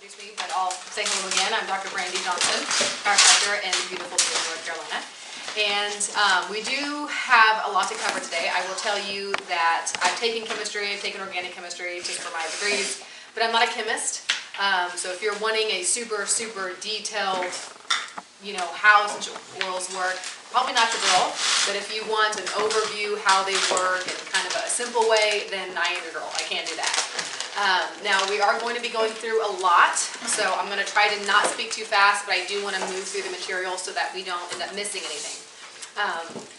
introduce me, but I'll say hello again. I'm Dr. Brandy Johnson, chiropractor in beautiful Boone, North Carolina. And we do have a lot to cover today. I will tell you that I've taken chemistry, I've taken organic chemistry just for my degrees, but I'm not a chemist. So if you're wanting a super detailed, how essential oils work, probably not your girl. But if you want an overview how they work in kind of a simple way, then I am your girl. I can do that. Now we are going to be going through a lot, so I'm going to try to not speak too fast, but I do want to move through the material so that we don't end up missing anything.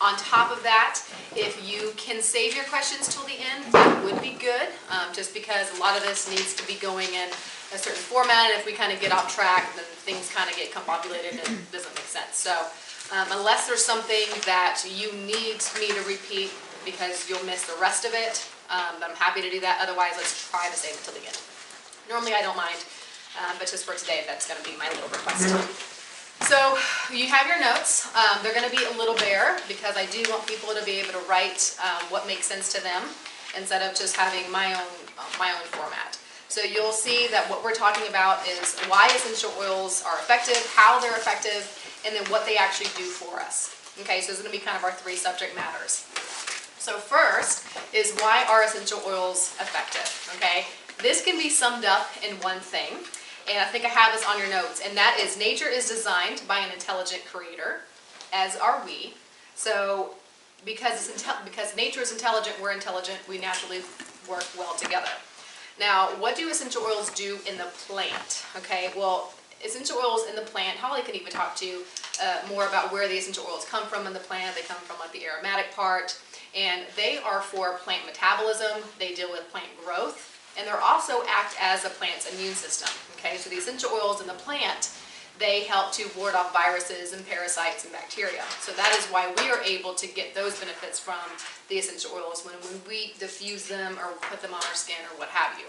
On top of that, if you can save your questions till the end, that would be good, just because a lot of this needs to be going in a certain format, and if we kind of get off track, then things kind of get combobulated and it doesn't make sense. So unless there's something that you need me to repeat because you'll miss the rest of it, I'm happy to do that. Otherwise, let's try to save it till the end. Normally I don't mind, but just for today, that's going to be my little request. So you have your notes. They're going to be a little bare because I do want people to be able to write what makes sense to them instead of just having my own format. So you'll see that what we're talking about is why essential oils are effective, how they're effective, and then what they actually do for us. Okay, so it's going to be kind of our three subject matters. So first is why are essential oils effective? Okay, this can be summed up in one thing, and I think I have this on your notes, and that is nature is designed by an intelligent creator, as are we. So because nature is intelligent, we're intelligent, we naturally work well together. Now, what do essential oils do in the plant? Okay, well, essential oils in the plant, Holly can even talk to you more about where the essential oils come from in the plant. They come from like the aromatic part, and they are for plant metabolism. They deal with plant growth, and they also act as a plant's immune system. Okay, so the essential oils in the plant, they help to ward off viruses and parasites and bacteria. So that is why we are able to get those benefits from the essential oils when we diffuse them or put them on our skin or what have you.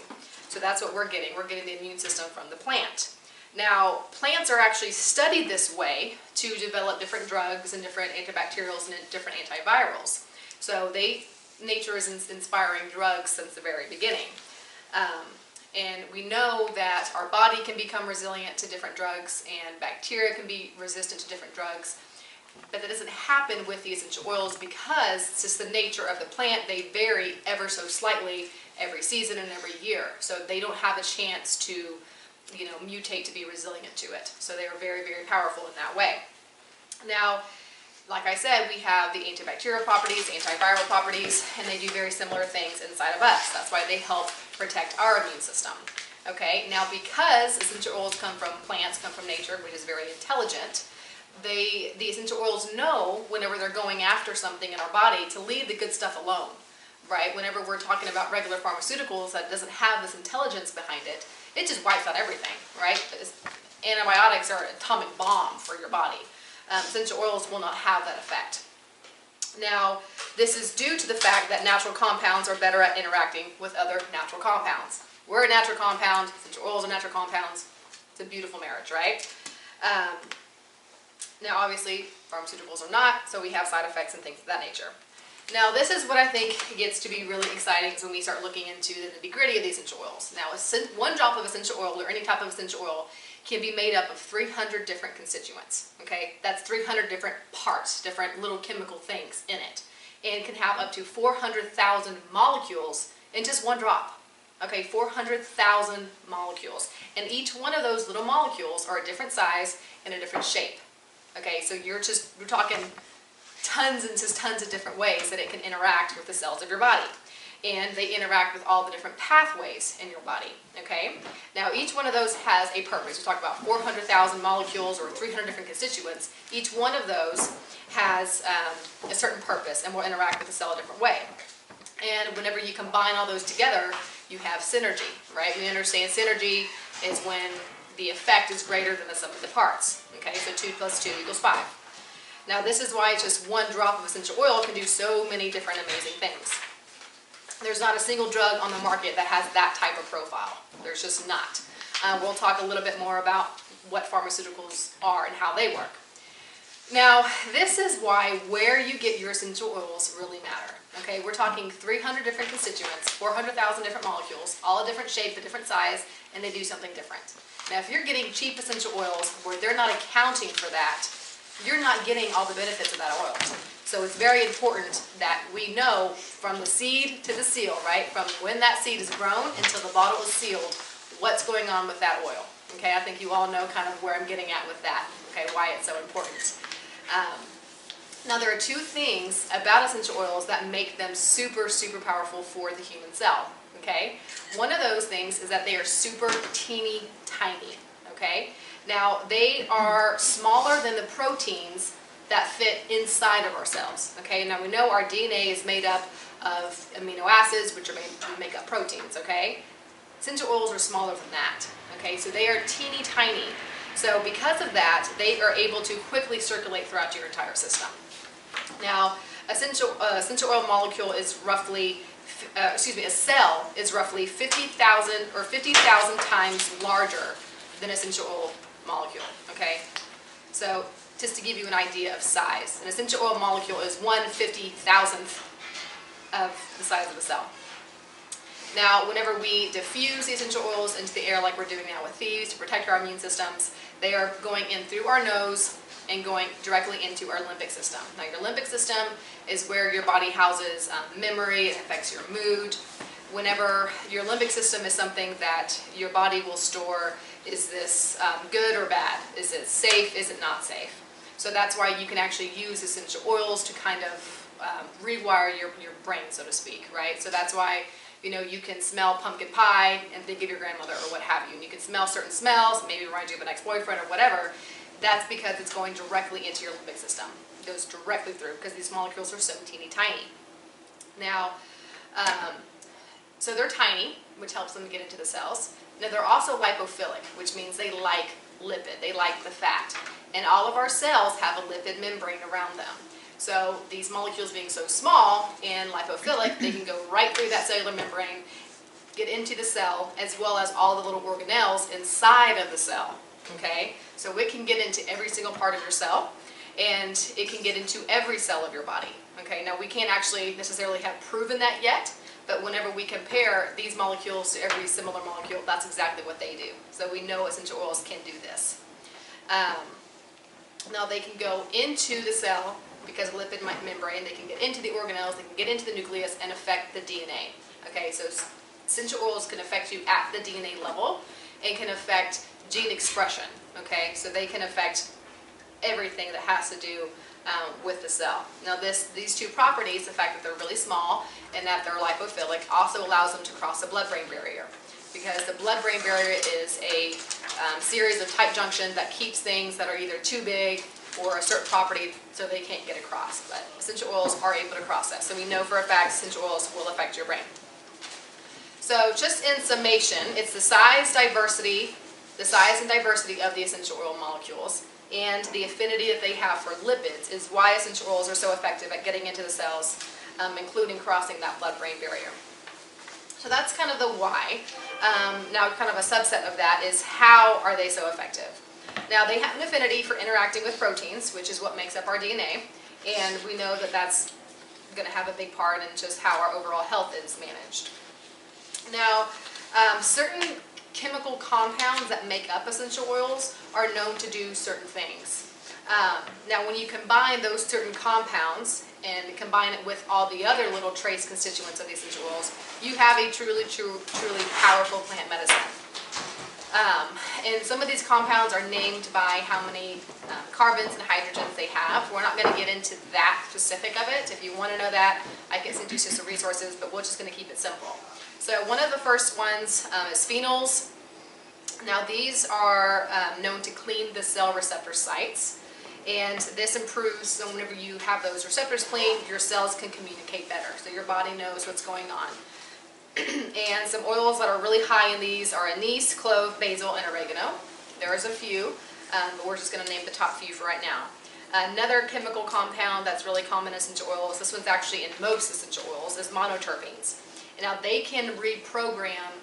So that's what we're getting. We're getting the immune system from the plant. Now, plants are actually studied this way to develop different drugs and different antibacterials and different antivirals. So nature is inspiring drugs since the very beginning. And we know that our body can become resilient to different drugs and bacteria can be resistant to different drugs. But that doesn't happen with the essential oils because it's just the nature of the plant. They vary ever so slightly every season and every year. So they don't have a chance to mutate to be resilient to it. So they are very powerful in that way. Now, like I said, we have the antibacterial properties, antiviral properties, and they do very similar things inside of us. That's why they help protect our immune system. Okay, now because essential oils come from plants, come from nature, which is very intelligent, the essential oils know whenever they're going after something in our body to leave the good stuff alone, right? Whenever we're talking about regular pharmaceuticals that doesn't have this intelligence behind it, it just wipes out everything, right? Antibiotics are an atomic bomb for your body. Essential oils will not have that effect. Now, this is due to the fact that natural compounds are better at interacting with other natural compounds. We're a natural compound, essential oils are natural compounds. It's a beautiful marriage, right? Now, obviously, pharmaceuticals are not, so we have side effects and things of that nature. Now, this is what I think gets to be really exciting is when we start looking into the nitty-gritty of the essential oils. Now, one drop of essential oil or any type of essential oil can be made up of 300 different constituents, okay? That's 300 different parts, different little chemical things in it. And it can have up to 400,000 molecules in just one drop, okay? 400,000 molecules. And each one of those little molecules are a different size and a different shape, okay? So we're talking tons and just tons of different ways that it can interact with the cells of your body. And they interact with all the different pathways in your body, okay? Now, each one of those has a purpose. We talk about 400,000 molecules or 300 different constituents. Each one of those has a certain purpose and will interact with the cell a different way. And whenever you combine all those together, you have synergy, right? We understand synergy is when the effect is greater than the sum of the parts, okay? So 2 + 2 = 5. Now, this is why just one drop of essential oil can do so many different amazing things. There's not a single drug on the market that has that type of profile. There's just not. We'll talk a little bit more about what pharmaceuticals are and how they work. Now, this is why where you get your essential oils really matter. Okay, we're talking 300 different constituents, 400,000 different molecules, all a different shape, a different size, and they do something different. Now, if you're getting cheap essential oils where they're not accounting for that, you're not getting all the benefits of that oil. So it's very important that we know from the seed to the seal, right? From when that seed is grown until the bottle is sealed, what's going on with that oil. Okay, I think you all know kind of where I'm getting at with that, okay, why it's so important. Now, there are two things about essential oils that make them super, super powerful for the human cell, okay? One of those things is that they are super teeny tiny, okay? Now, they are smaller than the proteins that fit inside of our cells, okay? Now, we know our DNA is made up of amino acids, which make up proteins, okay? Essential oils are smaller than that, okay? So they are teeny tiny. So because of that, they are able to quickly circulate throughout your entire system. Now, essential oil molecule is roughly, a cell is roughly 50,000 or 50,000 times larger than essential oil molecule, okay? So just to give you an idea of size, an essential oil molecule is 1/50,000th of the size of a cell. Now, whenever we diffuse the essential oils into the air like we're doing now with thieves to protect our immune systems, they are going in through our nose and going directly into our limbic system. Now, your limbic system is where your body houses memory, it affects your mood. Whenever your limbic system is something that your body will store, is this good or bad? Is it safe? Is it not safe? So that's why you can actually use essential oils to kind of rewire your brain, so to speak, right? So that's why, you know, you can smell pumpkin pie and think of your grandmother or what have you. And you can smell certain smells, maybe remind you of an ex-boyfriend or whatever. That's because it's going directly into your limbic system. It goes directly through because these molecules are so teeny tiny. Now, so they're tiny, which helps them get into the cells. Now, they're also lipophilic, which means they like lipid. They like the fat. And all of our cells have a lipid membrane around them. So these molecules being so small and lipophilic, they can go right through that cellular membrane, get into the cell, as well as all the little organelles inside of the cell, okay? So it can get into every single part of your cell, and it can get into every cell of your body, okay? Now, we can't actually necessarily have proven that yet, but whenever we compare these molecules to every similar molecule, that's exactly what they do. So we know essential oils can do this. Now, they can go into the cell because of lipid membrane. They can get into the organelles, they can get into the nucleus and affect the DNA. Okay, so essential oils can affect you at the DNA level and can affect gene expression. Okay, so they can affect everything that has to do with the cell. Now, these two properties, the fact that they're really small and that they're lipophilic, also allows them to cross the blood-brain barrier, because the blood-brain barrier is a series of tight junctions that keeps things that are either too big or a certain property so they can't get across. But essential oils are able to cross that. So we know for a fact essential oils will affect your brain. So just in summation, it's the size and diversity of the essential oil molecules and the affinity that they have for lipids is why essential oils are so effective at getting into the cells, including crossing that blood-brain barrier. So that's kind of the why. Now, kind of a subset of that is how are they so effective? Now, they have an affinity for interacting with proteins, which is what makes up our DNA, and we know that that's going to have a big part in just how our overall health is managed. Now, certain chemical compounds that make up essential oils are known to do certain things. Now, when you combine those certain compounds and combine it with all the other little trace constituents of the essential oils, you have a truly powerful plant medicine. And some of these compounds are named by how many carbons and hydrogens they have. We're not going to get into that specific of it. If you want to know that, I can send you some resources, but we're just going to keep it simple. So one of the first ones is phenols. Now, these are known to clean the cell receptor sites, and this improves, so whenever you have those receptors clean, your cells can communicate better, so your body knows what's going on. And some oils that are really high in these are anise, clove, basil, and oregano. There's a few, but we're just going to name the top few for right now. Another chemical compound that's really common in essential oils, this one's actually in most essential oils, is monoterpenes. And now they can reprogram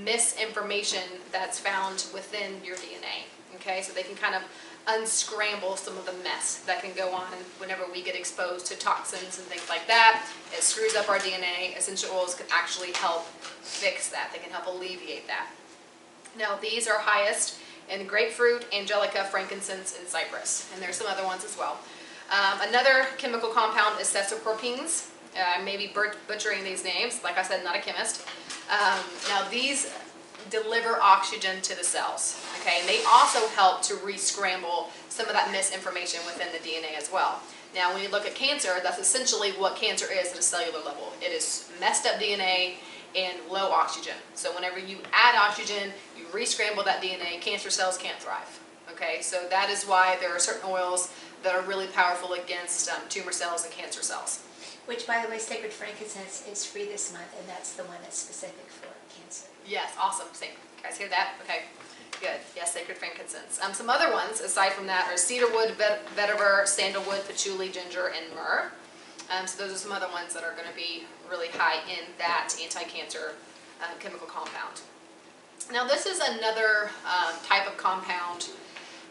misinformation that's found within your DNA. Okay, so they can kind of unscramble some of the mess that can go on whenever we get exposed to toxins and things like that. It screws up our DNA. Essential oils can actually help fix that. They can help alleviate that. Now, these are highest and grapefruit, angelica, frankincense, and cypress. And there's some other ones as well. Another chemical compound is cesicorpines. I may be butchering these names. Like I said, not a chemist. Now these deliver oxygen to the cells, okay? And they also help to re-scramble some of that misinformation within the DNA as well. Now when you look at cancer, that's essentially what cancer is at a cellular level. It is messed up DNA and low oxygen. So whenever you add oxygen, you re-scramble that DNA, cancer cells can't thrive, okay? So that is why there are certain oils that are really powerful against tumor cells and cancer cells. Which, by the way, Sacred Frankincense is free this month, and that's the one that's specific for cancer. Yes, awesome. You guys hear that? Okay, good. Yes, Sacred Frankincense. Some other ones, aside from that, are cedarwood, vetiver, sandalwood, patchouli, ginger, and myrrh. So those are some other ones that are going to be really high in that anti-cancer chemical compound. Now this is another type of compound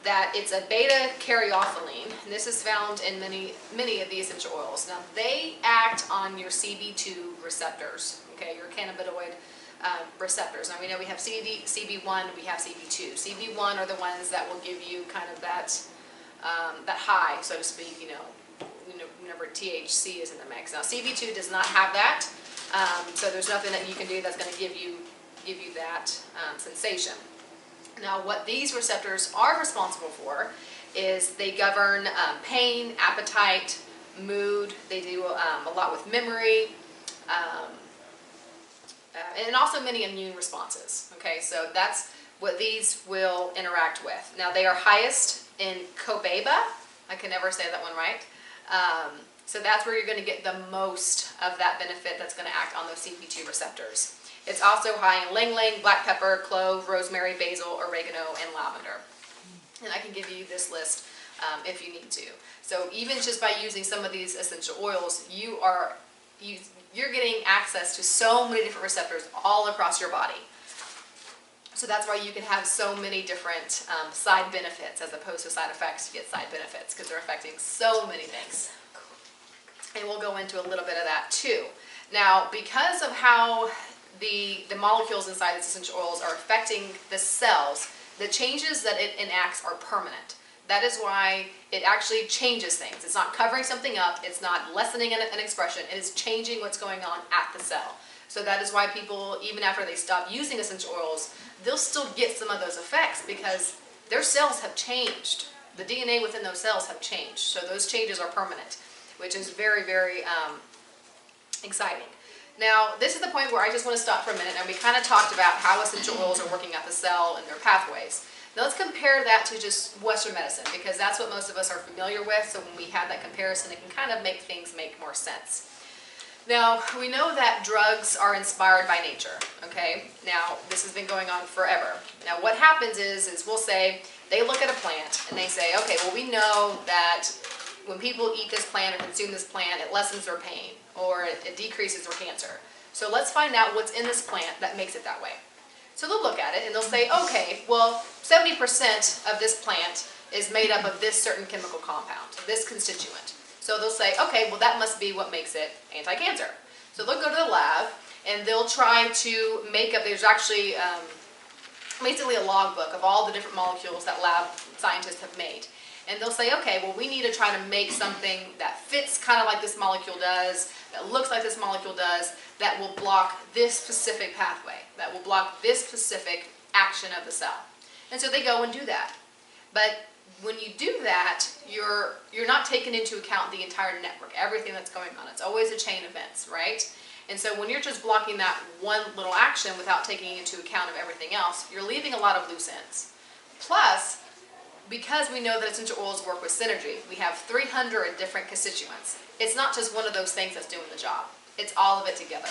that it's a beta-caryophyllene, and this is found in many of the essential oils. Now they act on your CB2 receptors, okay, your cannabinoid receptors. Now we know we have CB1, we have CB2. CB1 are the ones that will give you kind of that that high, so to speak, whenever THC is in the mix. Now CB2 does not have that, so there's nothing that you can do that's going to give you that sensation. Now what these receptors are responsible for is they govern pain, appetite, mood. They do a lot with memory, and also many immune responses. Okay, so that's what these will interact with. Now they are highest in cobaba. I can never say that one right. So that's where you're going to get the most of that benefit that's going to act on those CB2 receptors. It's also high in ylang-ylang, black pepper, clove, rosemary, basil, oregano, and lavender. And I can give you this list if you need to. So even just by using some of these essential oils, you're getting access to so many different receptors all across your body. So that's why you can have so many different side benefits as opposed to side effects. You get side benefits because they're affecting so many things. And we'll go into a little bit of that too. Now, because of how the molecules inside these essential oils are affecting the cells, the changes that it enacts are permanent. That is why it actually changes things. It's not covering something up, it's not lessening an expression, it is changing what's going on at the cell. So that is why people, even after they stop using essential oils, they'll still get some of those effects because their cells have changed. The DNA within those cells have changed. So those changes are permanent, which is very, very exciting. Now, this is the point where I just want to stop for a minute, and we kind of talked about how essential oils are working at the cell and their pathways. Now let's compare that to just Western medicine, because that's what most of us are familiar with, so when we have that comparison, it can kind of make things make more sense. Now, we know that drugs are inspired by nature, okay? Now, this has been going on forever. Now, what happens is we'll say, they look at a plant, and they say, okay, well, we know that when people eat this plant or consume this plant, it lessens their pain, or it decreases their cancer. So let's find out what's in this plant that makes it that way. So they'll look at it and they'll say, okay, well, 70% of this plant is made up of this certain chemical compound, this constituent. So they'll say, okay, well, that must be what makes it anti-cancer. So they'll go to the lab and they'll try to make up, there's actually basically a logbook of all the different molecules that lab scientists have made. And they'll say, okay, well, we need to try to make something that fits kind of like this molecule does, that looks like this molecule does, that will block this specific pathway, that will block this specific action of the cell. And so they go and do that. But when you do that, you're not taking into account the entire network, everything that's going on. It's always a chain of events, right? And so when you're just blocking that one little action without taking into account of everything else, you're leaving a lot of loose ends. Plus, because we know that essential oils work with synergy, we have 300 different constituents. It's not just one of those things that's doing the job. It's all of it together.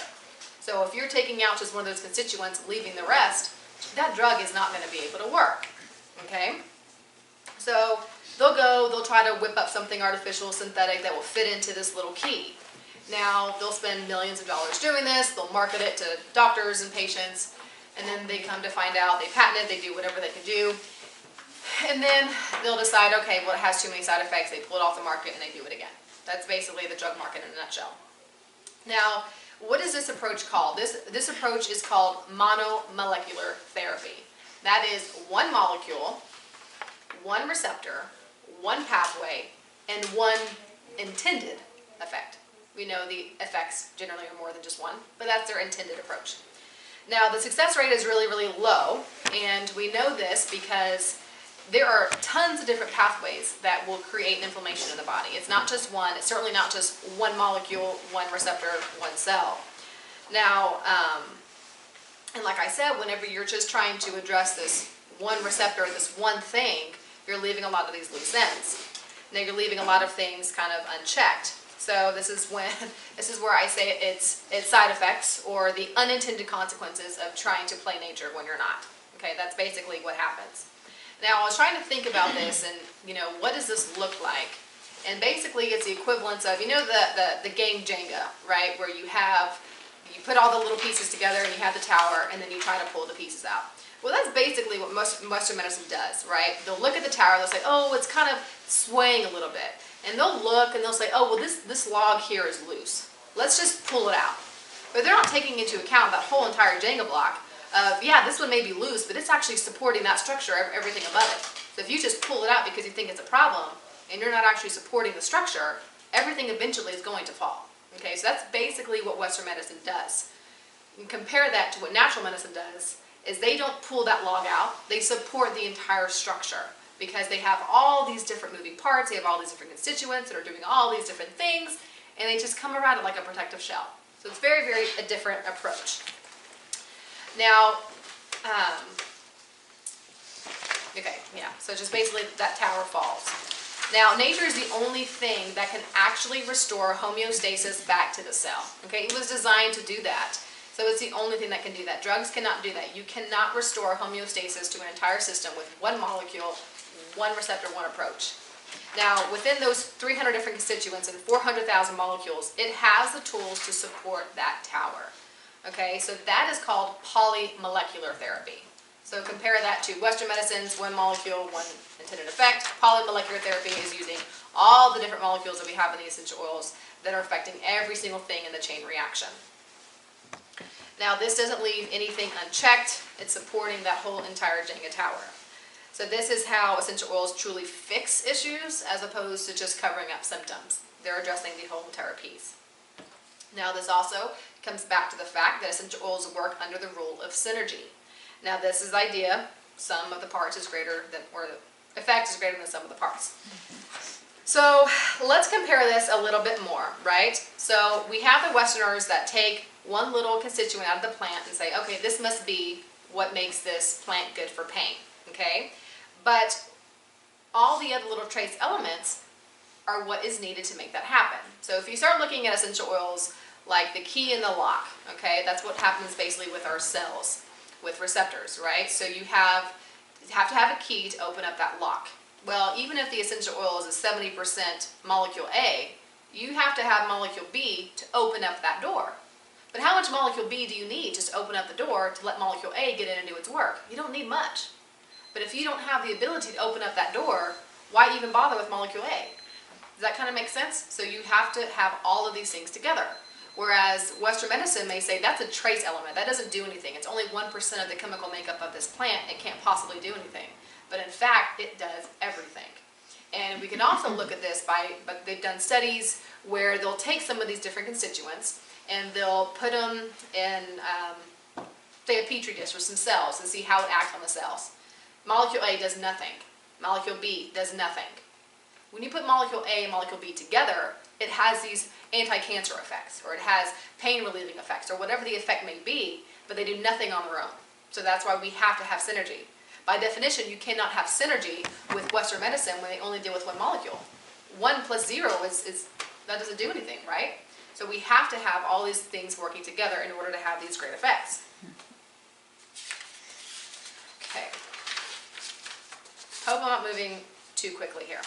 So if you're taking out just one of those constituents, leaving the rest, that drug is not going to be able to work. Okay? So they'll try to whip up something artificial, synthetic, that will fit into this little key. Now, they'll spend millions of dollars doing this, they'll market it to doctors and patients, and then they come to find out, they patent it, they do whatever they can do. And then they'll decide, okay, well, it has too many side effects, they pull it off the market and they do it again. That's basically the drug market in a nutshell. Now, what is this approach called? This approach is called monomolecular therapy. That is one molecule, one receptor, one pathway, and one intended effect. We know the effects generally are more than just one, but that's their intended approach. Now, the success rate is really, really low, and we know this because there are tons of different pathways that will create inflammation in the body. It's not just one. It's certainly not just one molecule, one receptor, one cell. Now, and like I said, whenever you're just trying to address this one receptor, this one thing, you're leaving a lot of these loose ends. Now, you're leaving a lot of things kind of unchecked. So this is where I say it's side effects or the unintended consequences of trying to play nature when you're not. Okay, that's basically what happens. Now, I was trying to think about this and, what does this look like? And basically, it's the equivalence of, the game Jenga, right? Where you put all the little pieces together and you have the tower and then you try to pull the pieces out. Well, that's basically what Western medicine does, right? They'll look at the tower, they'll say, oh, it's kind of swaying a little bit. And they'll look and they'll say, oh, well, this log here is loose. Let's just pull it out. But they're not taking into account that whole entire Jenga block of, yeah, this one may be loose, but it's actually supporting that structure, everything above it. So if you just pull it out because you think it's a problem and you're not actually supporting the structure, everything eventually is going to fall. Okay, so that's basically what Western medicine does. And compare that to what natural medicine does, is they don't pull that log out, they support the entire structure because they have all these different moving parts, they have all these different constituents that are doing all these different things, and they just come around it like a protective shell. So it's very, very a different approach. Now, so just basically that tower falls. Now, nature is the only thing that can actually restore homeostasis back to the cell. Okay, it was designed to do that. So it's the only thing that can do that. Drugs cannot do that. You cannot restore homeostasis to an entire system with one molecule, one receptor, one approach. Now, within those 300 different constituents and 400,000 molecules, it has the tools to support that tower. Okay, so that is called polymolecular therapy. So compare that to Western medicine's one molecule, one intended effect. Polymolecular therapy is using all the different molecules that we have in the essential oils that are affecting every single thing in the chain reaction. Now, this doesn't leave anything unchecked. It's supporting that whole entire Jenga tower. So this is how essential oils truly fix issues as opposed to just covering up symptoms. They're addressing the whole entire piece. Now, this also comes back to the fact that essential oils work under the rule of synergy. Now, this is the idea, sum of the parts is greater than, or the effect is greater than the sum of the parts. So let's compare this a little bit more, right? So we have the Westerners that take one little constituent out of the plant and say, okay, this must be what makes this plant good for pain, okay? But all the other little trace elements are what is needed to make that happen. So if you start looking at essential oils like the key in the lock, okay, that's what happens basically with our cells, with receptors, right? So you have to have a key to open up that lock. Well, even if the essential oil is a 70% molecule A, you have to have molecule B to open up that door. But how much molecule B do you need just to open up the door to let molecule A get in and do its work? You don't need much. But if you don't have the ability to open up that door, why even bother with molecule A? Does that kind of make sense? So you have to have all of these things together. Whereas Western medicine may say that's a trace element. That doesn't do anything. It's only 1% of the chemical makeup of this plant. It can't possibly do anything. But in fact, it does everything. And we can also look at this but they've done studies where they'll take some of these different constituents and they'll put them in, say, a petri dish with some cells and see how it acts on the cells. Molecule A does nothing. Molecule B does nothing. When you put molecule A and molecule B together, it has these anti-cancer effects, or it has pain-relieving effects, or whatever the effect may be, but they do nothing on their own. So that's why we have to have synergy. By definition, you cannot have synergy with Western medicine when they only deal with one molecule. 1 plus 0 that doesn't do anything, right? So we have to have all these things working together in order to have these great effects. Okay. Hope I'm not moving too quickly here.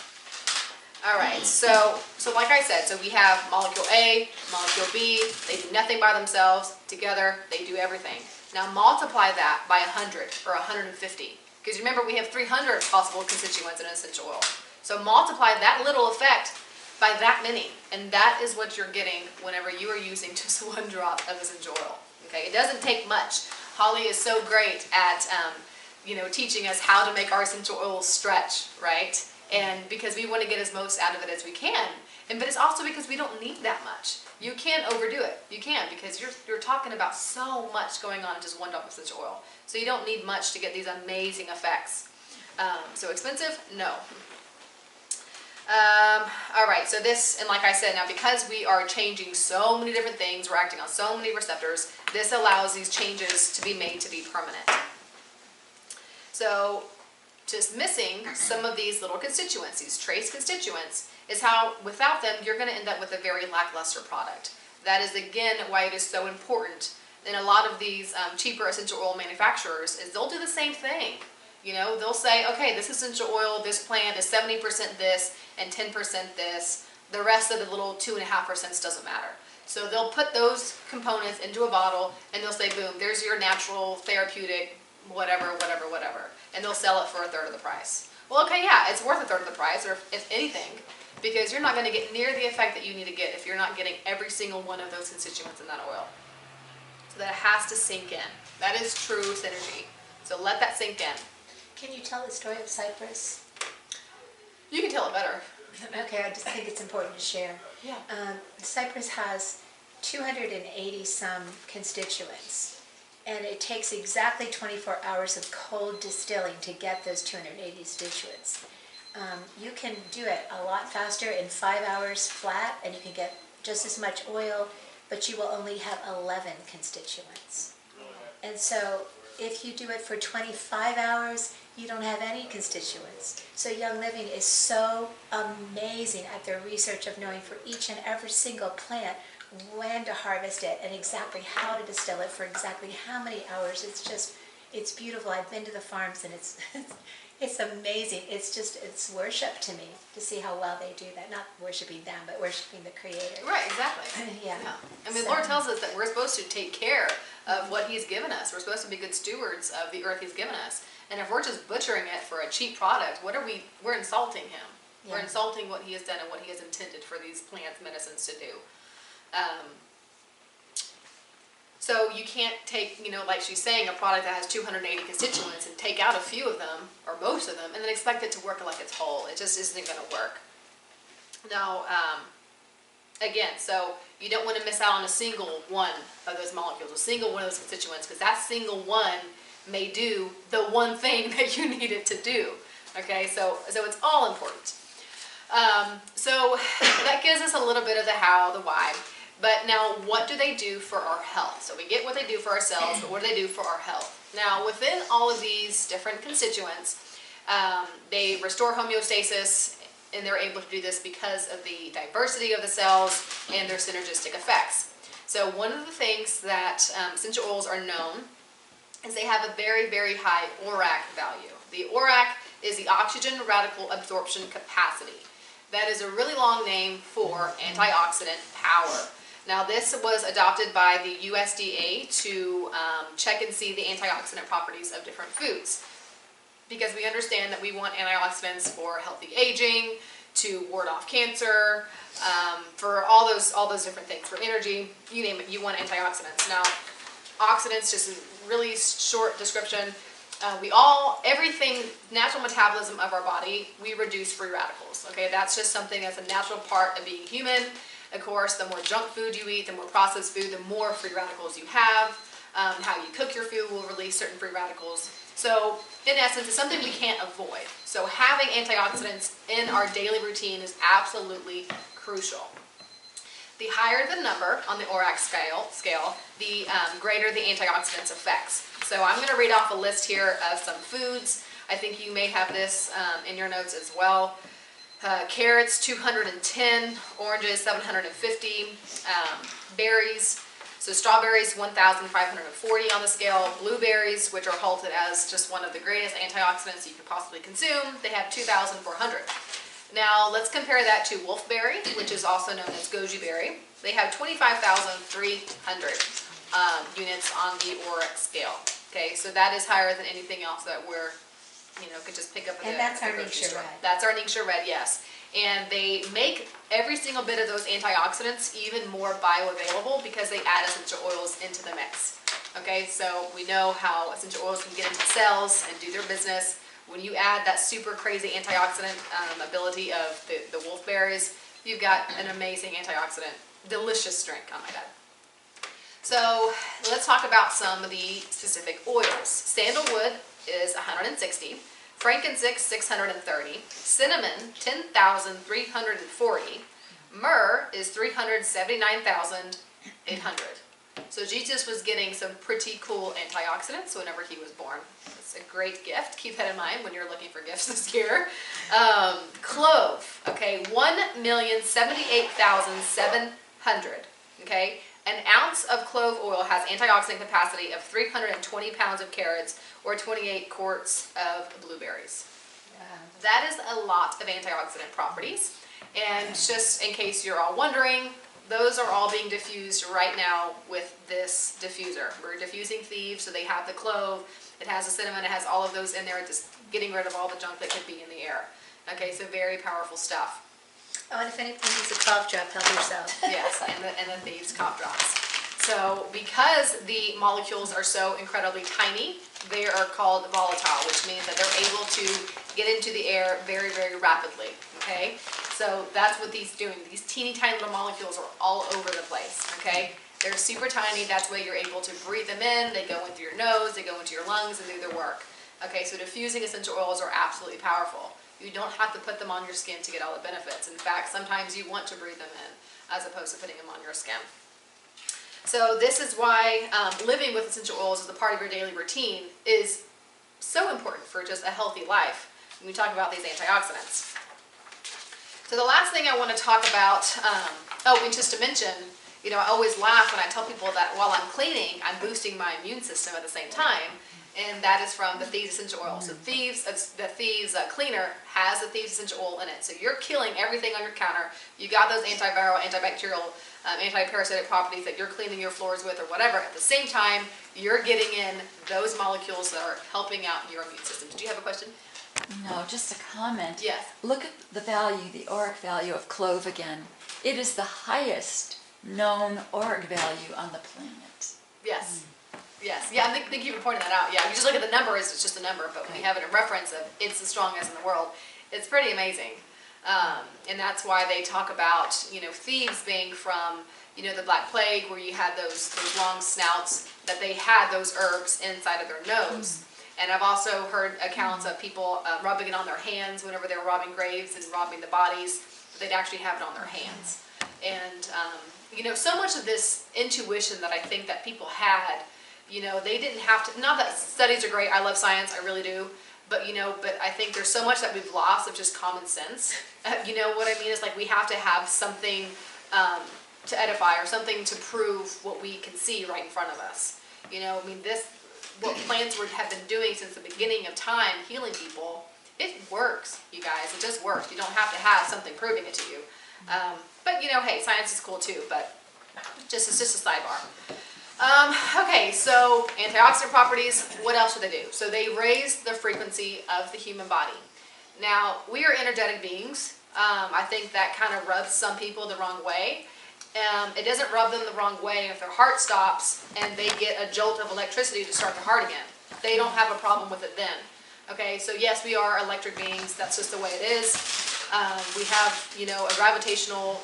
All right, so like I said, so we have molecule A, molecule B, they do nothing by themselves. Together, they do everything. Now multiply that by 100 or 150, because remember we have 300 possible constituents in an essential oil. So multiply that little effect by that many, and that is what you're getting whenever you are using just one drop of essential oil. Okay, it doesn't take much. Holly is so great at teaching us how to make our essential oils stretch, right? And because we want to get as most out of it as we can. But it's also because we don't need that much. You can't overdo it. You can, because you're talking about so much going on in just one drop of essential oil. So you don't need much to get these amazing effects. So expensive? No. All right, so this, and like I said, now because we are changing so many different things, we're acting on so many receptors, this allows these changes to be made to be permanent. So just missing some of these little constituents, these trace constituents, is how without them you're going to end up with a very lackluster product. That is again why it is so important. And a lot of these cheaper essential oil manufacturers is they'll do the same thing. They'll say, okay, this essential oil, this plant is 70% this and 10% this. The rest of the little 2.5% doesn't matter. So they'll put those components into a bottle and they'll say, boom, there's your natural therapeutic whatever. And they'll sell it for 1/3 of the price. Well, okay, yeah, it's worth 1/3 of the price, or if anything, because you're not going to get near the effect that you need to get if you're not getting every single one of those constituents in that oil. So that has to sink in. That is true synergy. So let that sink in. Can you tell the story of Cypress? You can tell it better. Okay, I just think it's important to share. Yeah. Cypress has 280 some constituents, and it takes exactly 24 hours of cold distilling to get those 280 constituents. You can do it a lot faster in 5 hours flat, and you can get just as much oil, but you will only have 11 constituents. And so if you do it for 25 hours, you don't have any constituents. So Young Living is so amazing at their research of knowing for each and every single plant when to harvest it and exactly how to distill it for exactly how many hours. It's beautiful. I've been to the farms and it's amazing. It's worship to me to see how well they do that. Not worshiping them, but worshiping the Creator. Right, exactly. Yeah. I mean, the Lord tells us that we're supposed to take care of what He's given us. We're supposed to be good stewards of the earth He's given us. And if we're just butchering it for a cheap product, we're insulting Him. Yeah. We're insulting what He has done and what He has intended for these plants, medicines to do. So you can't take, like she's saying, a product that has 280 constituents and take out a few of them, or most of them, and then expect it to work like it's whole. It just isn't going to work. Now, again, so you don't want to miss out on a single one of those molecules, a single one of those constituents, because that single one may do the one thing that you need it to do. Okay, so it's all important. So that gives us a little bit of the how, the why. But now, what do they do for our health? So we get what they do for ourselves, but what do they do for our health? Now, within all of these different constituents, they restore homeostasis, and they're able to do this because of the diversity of the cells and their synergistic effects. So one of the things that essential oils are known is they have a very, very high ORAC value. The ORAC is the oxygen radical absorption capacity. That is a really long name for antioxidant power. Now, this was adopted by the USDA to check and see the antioxidant properties of different foods, because we understand that we want antioxidants for healthy aging, to ward off cancer, for all those different things, for energy, you name it, you want antioxidants. Now, oxidants, just a really short description, everything, natural metabolism of our body, we reduce free radicals, okay? That's just something that's a natural part of being human. Of course, the more junk food you eat, the more processed food, the more free radicals you have. How you cook your food will release certain free radicals. So, in essence, it's something we can't avoid. So having antioxidants in our daily routine is absolutely crucial. The higher the number on the ORAC scale, the greater the antioxidants effects. So I'm going to read off a list here of some foods. I think you may have this in your notes as well. Carrots, 210, oranges, 750, berries. So strawberries, 1,540 on the scale. Blueberries, which are halted as just one of the greatest antioxidants you could possibly consume, they have 2,400. Now, let's compare that to wolfberry, which is also known as goji berry. They have 25,300 units on the ORAC scale. Okay, so that is higher than anything else that we're, could just pick up at and that's our Ningxia Red. That's our Ningxia Red, yes. And they make every single bit of those antioxidants even more bioavailable because they add essential oils into the mix. Okay, so we know how essential oils can get into cells and do their business. When you add that super crazy antioxidant ability of the wolfberries, you've got an amazing antioxidant, delicious drink, I might add. So let's talk about some of the specific oils. Sandalwood is 160, frankincense 630, cinnamon 10,340, myrrh is 379,800. So Jesus was getting some pretty cool antioxidants whenever he was born. It's a great gift. Keep that in mind when you're looking for gifts this year. Clove, okay, 1,078,700, okay? An ounce of clove oil has antioxidant capacity of 320 pounds of carrots or 28 quarts of blueberries. Wow. That is a lot of antioxidant properties. And just in case you're all wondering, those are all being diffused right now with this diffuser. We're diffusing thieves, so they have the clove, it has the cinnamon, it has all of those in there, just getting rid of all the junk that could be in the air. Okay, so very powerful stuff. Oh, and if anything needs a cough drop, help yourself. Yes, and the thieves' cough drops. So because the molecules are so incredibly tiny, they are called volatile, which means that they're able to get into the air very, very rapidly, okay? So that's what these doing. These teeny tiny little molecules are all over the place, okay? They're super tiny, that's why you're able to breathe them in, they go in through your nose, they go into your lungs and do their work. Okay, so diffusing essential oils are absolutely powerful. You don't have to put them on your skin to get all the benefits. In fact, sometimes you want to breathe them in as opposed to putting them on your skin. So this is why living with essential oils as a part of your daily routine is so important for just a healthy life when we talk about these antioxidants. So the last thing I want to talk about, and just to mention, you know, I always laugh when I tell people that while I'm cleaning, I'm boosting my immune system at the same time, and that is from the Thieves essential oil. So the Thieves cleaner has the Thieves essential oil in it. So you're killing everything on your counter. You got those antiviral, antibacterial, anti-parasitic properties that you're cleaning your floors with or whatever. At the same time, you're getting in those molecules that are helping out your immune system. Did you have a question? No, just a comment. Yes. Look at the value, the ORAC value of clove again. It is the highest known ORAC value on the planet. Yes. Yes. Yeah, I think you were pointing that out. Yeah, you just look at the number, it's just a number, but when you have it in reference of it's the strongest in the world, it's pretty amazing. And that's why they talk about, you know, thieves being from, you know, the Black Plague, where you had those long snouts, that they had those herbs inside of their nose. And I've also heard accounts of people rubbing it on their hands whenever they were robbing graves and robbing the bodies. They'd actually have it on their hands. And, you know, so much of this intuition that I think that people had, you know, they didn't have to, not that studies are great, I love science, I really do, but, you know, but I think there's so much that we've lost of just common sense. You know what I mean? It's like we have to have something to edify or something to prove what we can see right in front of us. You know, I mean, what plants have been doing since the beginning of time, healing people, it works, you guys. It just works. You don't have to have something proving it to you. But, you know, hey, science is cool too, but it's just a sidebar. Okay, so antioxidant properties, what else do they do? So they raise the frequency of the human body. Now, we are energetic beings. I think that kind of rubs some people the wrong way. It doesn't rub them the wrong way if their heart stops and they get a jolt of electricity to start their heart again. They don't have a problem with it then. Okay, so yes, we are electric beings. That's just the way it is. We have, you know, a gravitational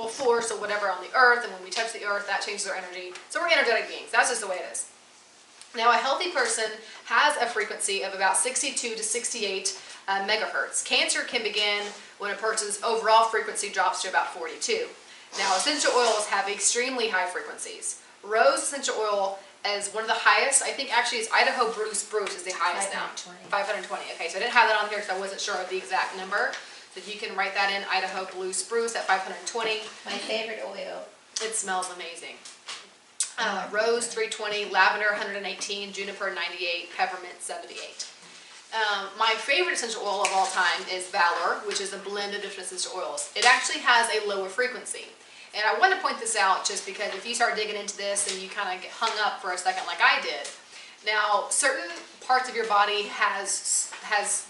force or whatever on the earth, and when we touch the earth, that changes our energy. So we're energetic beings. That's just the way it is. Now, a healthy person has a frequency of about 62 to 68 megahertz. Cancer can begin when a person's overall frequency drops to about 42. Now, essential oils have extremely high frequencies. Rose essential oil is one of the highest. I think actually it's Idaho spruce is the highest 520. now. 520. Okay, so I didn't have that on here because I wasn't sure of the exact number. So you can write that in, Idaho blue spruce at 520. My favorite oil. It smells amazing. Rose 320, lavender 118, juniper 98, peppermint 78. My favorite essential oil of all time is Valor, which is a blend of different essential oils. It actually has a lower frequency. And I want to point this out just because if you start digging into this and you kind of get hung up for a second like I did. Now, certain parts of your body has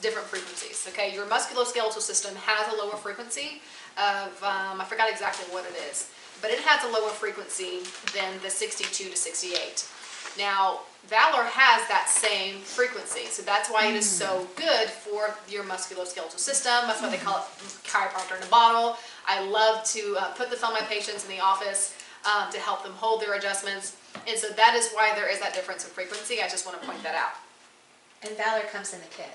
different frequencies, okay? Your musculoskeletal system has a lower frequency of, I forgot exactly what it is. but it has a lower frequency than the 62 to 68. Now, Valor has that same frequency, so that's why it is so good for your musculoskeletal system. That's why they call it chiropractor in a bottle. I love to put this on my patients in the office to help them hold their adjustments. And so that is why there is that difference in frequency. I just want to point that out. And Valor comes in the kit.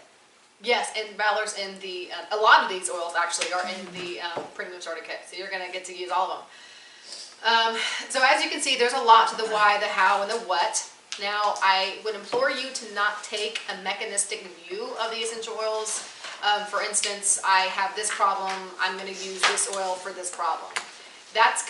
Yes, and Valor's in the, a lot of these oils actually are in the premium starter kit, so you're going to get to use all of them. So as you can see, there's a lot to the why, the how, and the what. Now, I would implore you to not take a mechanistic view of the essential oils. For instance, I have this problem, I'm going to use this oil for this problem. That's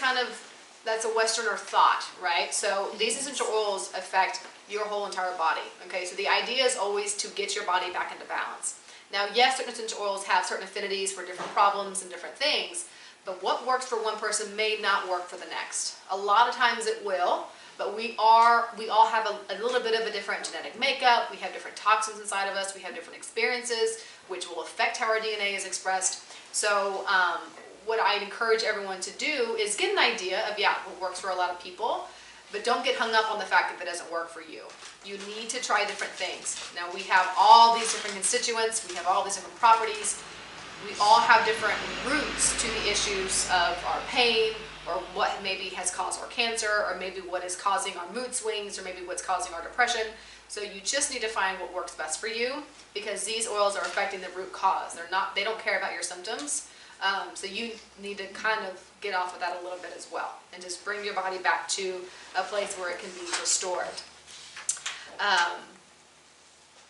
a Westerner thought, right? So these essential oils affect your whole entire body, okay? So the idea is always to get your body back into balance. Now, yes, certain essential oils have certain affinities for different problems and different things, but what works for one person may not work for the next. A lot of times it will, but we all have a little bit of a different genetic makeup. We have different toxins inside of us. We have different experiences, which will affect how our DNA is expressed. So what I encourage everyone to do is get an idea of, yeah, what works for a lot of people, but don't get hung up on the fact that it doesn't work for you. You need to try different things. Now, we have all these different constituents. We have all these different properties. We all have different roots to the issues of our pain, or what maybe has caused our cancer, or maybe what is causing our mood swings, or maybe what's causing our depression. So you just need to find what works best for you, because these oils are affecting the root cause. They don't care about your symptoms. So you need to kind of get off of that a little bit as well, and just bring your body back to a place where it can be restored.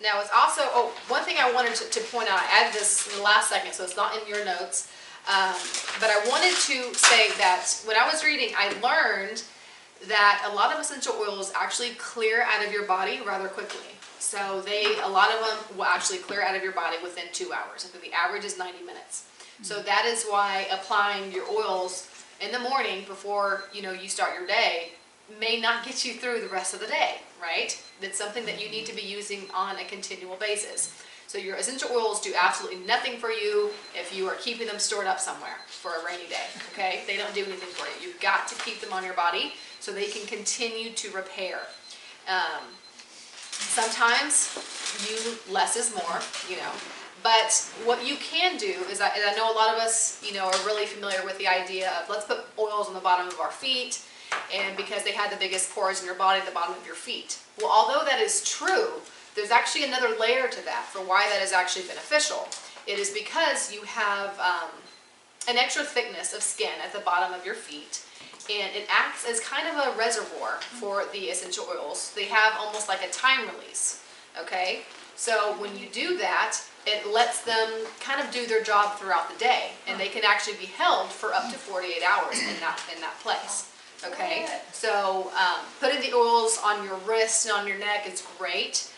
Now, it's also, one thing I wanted to point out, I added this in the last second, so it's not in your notes, but I wanted to say that when I was reading, I learned that a lot of essential oils actually clear out of your body rather quickly. So a lot of them will actually clear out of your body within 2 hours. I think the average is 90 minutes. So that is why applying your oils in the morning before you start your day may not get you through the rest of the day, right? That's something that you need to be using on a continual basis. So your essential oils do absolutely nothing for you if you are keeping them stored up somewhere for a rainy day, okay? They don't do anything for you. You've got to keep them on your body so they can continue to repair. Sometimes less is more, but what you can do is, I know a lot of us, are really familiar with the idea of let's put oils on the bottom of our feet, and because they have the biggest pores in your body at the bottom of your feet. Well, although that is true, there's actually another layer to that for why that is actually beneficial. It is because you have an extra thickness of skin at the bottom of your feet, and it acts as kind of a reservoir for the essential oils. They have almost like a time release, okay? So when you do that, it lets them kind of do their job throughout the day, and they can actually be held for up to 48 hours in that place. Okay, so putting the oils on your wrists and on your neck is great,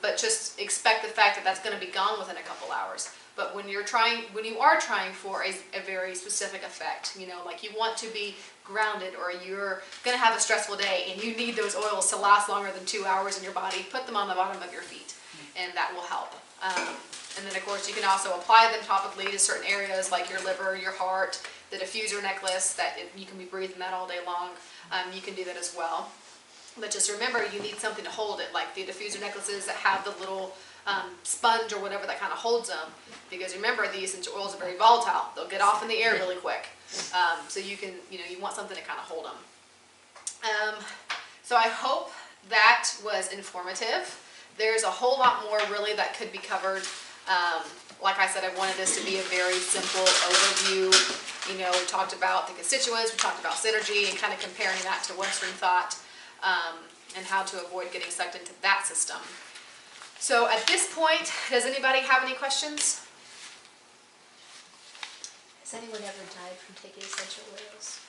but just expect the fact that that's going to be gone within a couple hours. But when you are trying for a very specific effect, like you want to be grounded, or you're going to have a stressful day and you need those oils to last longer than 2 hours in your body, put them on the bottom of your feet, and that will help. And then of course you can also apply them topically to certain areas like your liver, your heart, the diffuser necklace, you can be breathing that all day long. You can do that as well. But just remember, you need something to hold it, like the diffuser necklaces that have the little sponge or whatever that kind of holds them. Because remember, the essential oils are very volatile. They'll get off in the air really quick. So you can, you want something to kind of hold them. So I hope that was informative. There's a whole lot more really that could be covered. Like I said, I wanted this to be a very simple overview. We talked about the constituents, we talked about synergy, and kind of comparing that to Western thought, and how to avoid getting sucked into that system. So at this point, does anybody have any questions? Has anyone ever died from taking essential oils?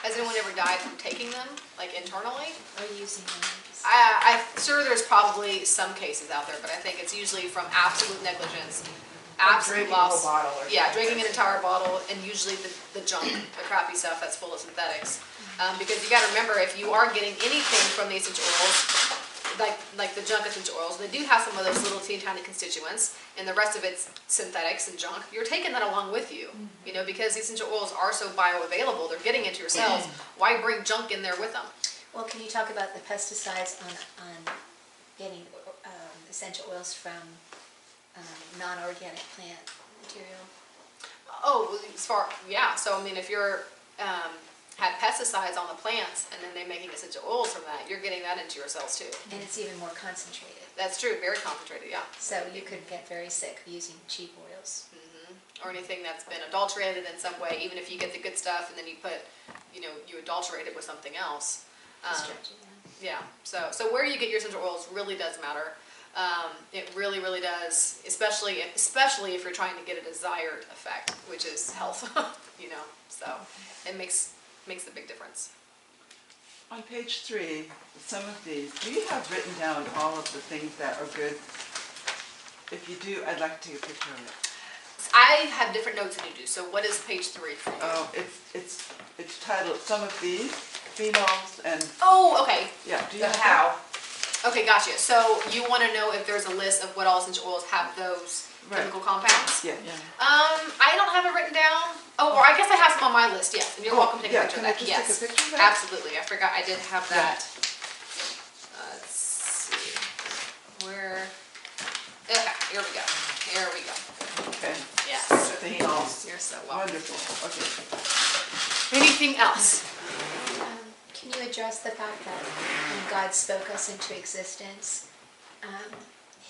Has anyone ever died from taking them, like internally? Or using them? I'm sure there's probably some cases out there, but I think it's usually from absolute negligence, absolute loss. Yeah, drinking an entire bottle, and usually the junk, the crappy stuff that's full of synthetics. Because you got to remember, if you are getting anything from the essential oils, like the junk essential oils, they do have some of those little teeny tiny constituents, and the rest of it's synthetics and junk. You're taking that along with you, you know, because the essential oils are so bioavailable, they're getting into your cells. Why bring junk in there with them? Well, can you talk about the pesticides on getting essential oils from non-organic plant material? Oh, yeah, so I mean, if you're, had pesticides on the plants and then they're making essential oils from that, you're getting that into your cells too. And it's even more concentrated. That's true, very concentrated, yeah. So you could get very sick using cheap oils. Or anything that's been adulterated in some way, even if you get the good stuff and then you put, you know, you adulterate it with something else. Yeah, so where you get your essential oils really does matter. It really, really does, especially if you're trying to get a desired effect, which is health, you know, so it makes a big difference. On page 3, some of these, do you have written down all of the things that are good? If you do, I'd like to take a picture of it. I have different notes than you do, so what is page 3 for you? Oh, it's titled Some of These, Phenols and, Oh, okay. yeah, do you The have how. that? Okay, gotcha. So you want to know if there's a list of what all essential oils have those Right. chemical compounds? Yeah. I don't have it written down. Oh, or I guess I have some on my list, yes, and you're welcome to take a picture of that. Can I Yes. just take a picture of that? Absolutely, I forgot, I did have that. Let's see, where, okay, here we go, Okay. yes. Phenols. You're so welcome. Wonderful, okay. Anything else? Can you address the fact that when God spoke us into existence,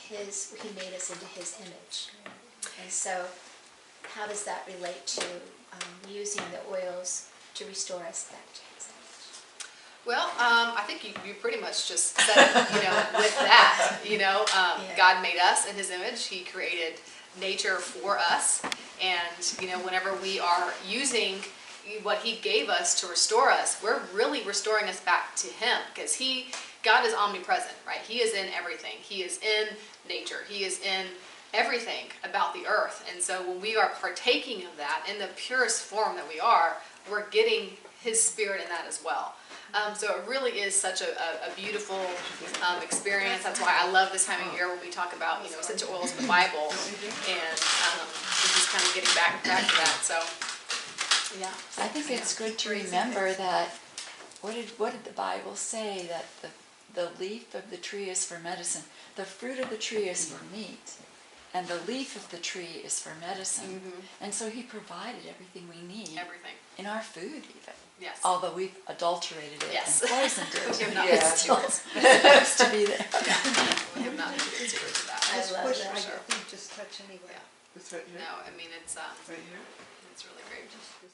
He made us into His image? And so how does that relate to using the oils to restore us back to His image? Well, I think you pretty much just said it, you know, with that, you know, God made us in His image. He created nature for us, and, you know, whenever we are using what He gave us to restore us, we're really restoring us back to Him, because God is omnipresent, right? He is in everything. He is in nature. He is in everything about the earth, and so when we are partaking of that in the purest form that we are, we're getting His Spirit in that as well. So it really is such a beautiful experience. That's why I love this time of year when we talk about, you know, essential oils in the Bible, and just kind of getting back to that. So, yeah. I think it's good to remember that, what did the Bible say? That the leaf of the tree is for medicine, the fruit of the tree is for meat, and the leaf of the tree is for medicine. And so He provided everything we need. Everything. In our food even. Yes. Although we've adulterated it Yes. and poisoned it. We have not It's been still stewards. supposed to be there. We have not been stewards of that. I love push, that. I think just touch anywhere. Yeah. It's right here, No, I mean, it's right here. really great. Just touch.